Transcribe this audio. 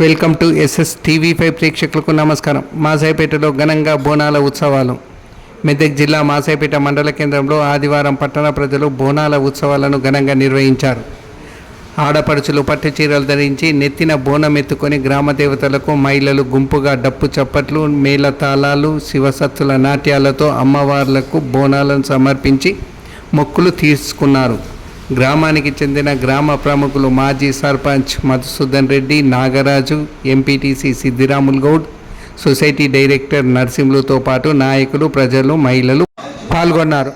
Welcome to SS TV5 ప్రేక్షకులకు నమస్కారం. మాసాయిపేటలో ఘనంగా బోనాల ఉత్సవాలు. మెదక్ జిల్లా మాసాయిపేట మండల కేంద్రంలో ఆదివారం పట్టణ ప్రజలు బోనాల ఉత్సవాలను ఘనంగా నిర్వహించారు. ఆడపడుచులు పట్టు చీరలు ధరించి నెత్తిన బోనం ఎత్తుకొని గ్రామ దేవతలకు మహిళలు గుంపుగా డప్పు చప్పట్లు, మేళతాళాలు, శివసత్తుల నాట్యాలతో అమ్మవార్లకు బోనాలను సమర్పించి మొక్కులు తీసుకున్నారు. గ్రామానికి చెందిన గ్రామ ప్రముఖులు మాజీ sarpanch Madhusudan Reddy, Nagaraju, MPTC Siddiramulu Goud, society director నర్సింహులతో పాటు నాయకులు, ప్రజలు, మహిళలు పాల్గొన్నారు.